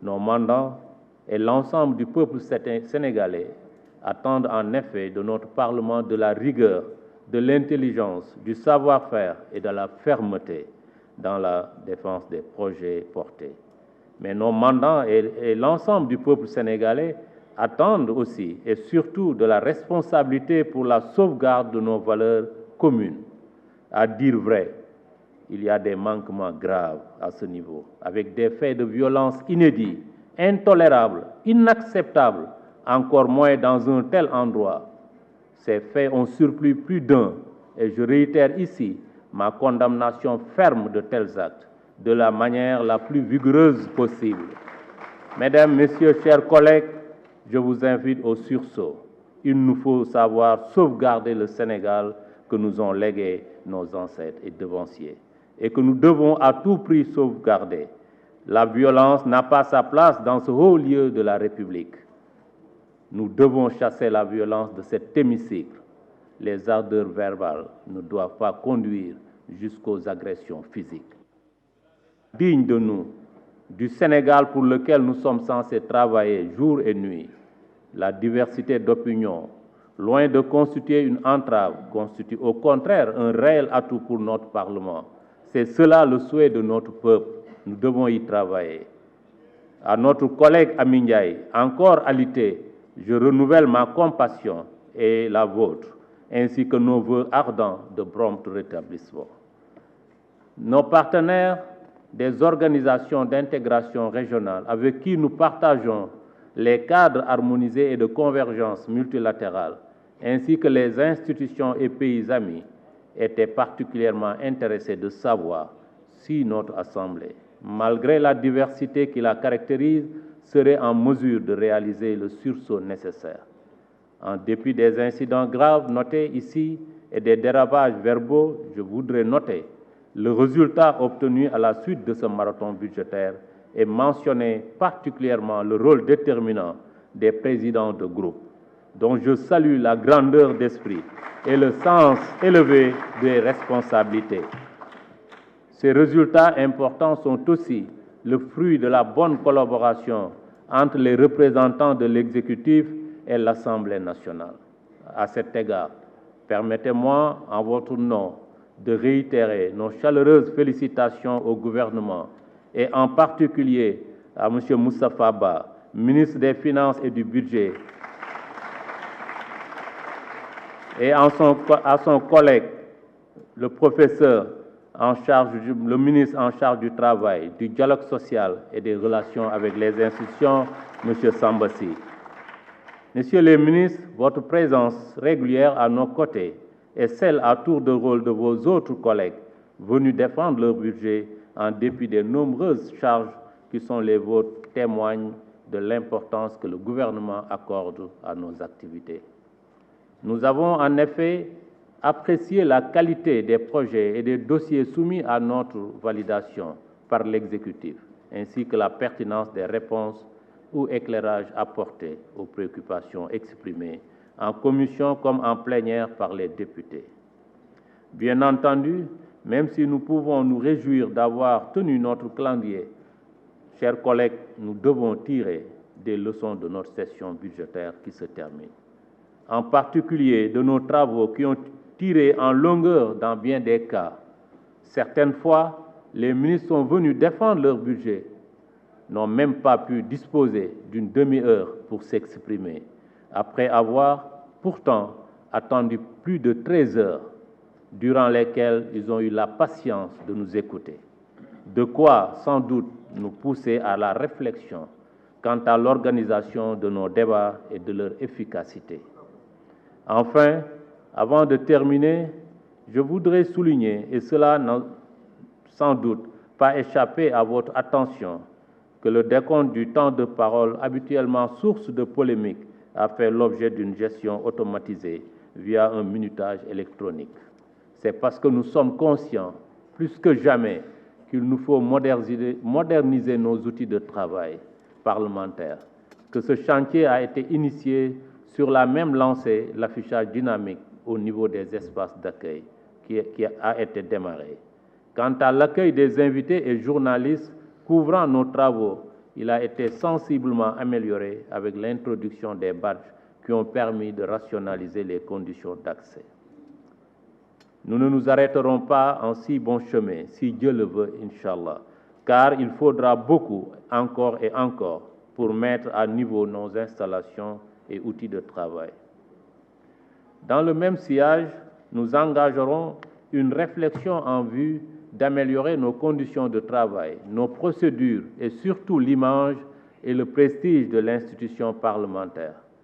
Nos mandants et l'ensemble du peuple sénégalais attendent en effet de notre Parlement de la rigueur, de l'intelligence, du savoir-faire et de la fermeté dans la défense des projets portés. Mais nos mandants et l'ensemble du peuple sénégalais attendent aussi et surtout de la responsabilité pour la sauvegarde de nos valeurs communes. À dire vrai, il y a des manquements graves à ce niveau, avec des faits de violence inédits, intolérables, inacceptables, encore moins dans un tel endroit. Ces faits ont surpris plus d'un et je réitère ici ma condamnation ferme de tels actes, de la manière la plus vigoureuse possible. Mesdames, Messieurs, chers collègues, je vous invite au sursaut. Il nous faut savoir sauvegarder le Sénégal que nous ont légué nos ancêtres et devanciers et que nous devons à tout prix sauvegarder. La violence n'a pas sa place dans ce haut lieu de la République. Nous devons chasser la violence de cet hémicycle. Les ardeurs verbales ne doivent pas conduire jusqu'aux agressions physiques. Digne de nous, du Sénégal pour lequel nous sommes censés travailler jour et nuit, la diversité d'opinions, loin de constituer une entrave, constitue au contraire un réel atout pour notre Parlement. C'est cela le souhait de notre peuple. Nous devons y travailler. À notre collègue Amin Ndiaye, encore alité, je renouvelle ma compassion et la vôtre, ainsi que nos vœux ardents de prompt rétablissement. Nos partenaires des organisations d'intégration régionale avec qui nous partageons les cadres harmonisés et de convergence multilatérale, ainsi que les institutions et pays amis, étaient particulièrement intéressés de savoir si notre Assemblée, malgré la diversité qui la caractérise, serait en mesure de réaliser le sursaut nécessaire. En dépit des incidents graves notés ici et des dérapages verbaux, je voudrais noter le résultat obtenu à la suite de ce marathon budgétaire et mentionner particulièrement le rôle déterminant des présidents de groupe, dont je salue la grandeur d'esprit et le sens élevé des responsabilités. Ces résultats importants sont aussi le fruit de la bonne collaboration entre les représentants de l'exécutif et l'Assemblée nationale. À cet égard, permettez-moi, en votre nom, de réitérer nos chaleureuses félicitations au gouvernement et en particulier à M. Moustapha Ba, ministre des Finances et du Budget, et à son collègue, le professeur en charge, le ministre en charge du Travail, du Dialogue social et des relations avec les institutions, M. Sambassi. Messieurs les ministres, votre présence régulière à nos côtés et celle à tour de rôle de vos autres collègues venus défendre leur budget en dépit des nombreuses charges qui sont les vôtres témoignent de l'importance que le gouvernement accorde à nos activités. Nous avons en effet apprécié la qualité des projets et des dossiers soumis à notre validation par l'exécutif, ainsi que la pertinence des réponses ou éclairages apportés aux préoccupations exprimées en commission comme en plénière par les députés. Bien entendu, même si nous pouvons nous réjouir d'avoir tenu notre calendrier, chers collègues, nous devons tirer des leçons de notre session budgétaire qui se termine. En particulier de nos travaux qui ont tiré en longueur dans bien des cas. Certaines fois, les ministres sont venus défendre leur budget, n'ont même pas pu disposer d'une demi-heure pour s'exprimer, après avoir pourtant attendu plus de 13 heures, durant lesquelles ils ont eu la patience de nous écouter. De quoi, sans doute, nous pousser à la réflexion quant à l'organisation de nos débats et de leur efficacité. Enfin, avant de terminer, je voudrais souligner, et cela n'a sans doute pas échappé à votre attention, que le décompte du temps de parole, habituellement source de polémique, a fait l'objet d'une gestion automatisée via un minutage électronique. C'est parce que nous sommes conscients, plus que jamais, qu'il nous faut moderniser nos outils de travail parlementaire, que ce chantier a été initié sur la même lancée, l'affichage dynamique au niveau des espaces d'accueil qui a été démarré. Quant à l'accueil des invités et journalistes couvrant nos travaux, il a été sensiblement amélioré avec l'introduction des badges qui ont permis de rationaliser les conditions d'accès. Nous ne nous arrêterons pas en si bon chemin, si Dieu le veut, Inch'Allah, car il faudra beaucoup, encore et encore, pour mettre à niveau nos installations et outils de travail. Dans le même sillage, nous engagerons une réflexion en vue d'améliorer nos conditions de travail, nos procédures et surtout l'image et le prestige de l'institution parlementaire.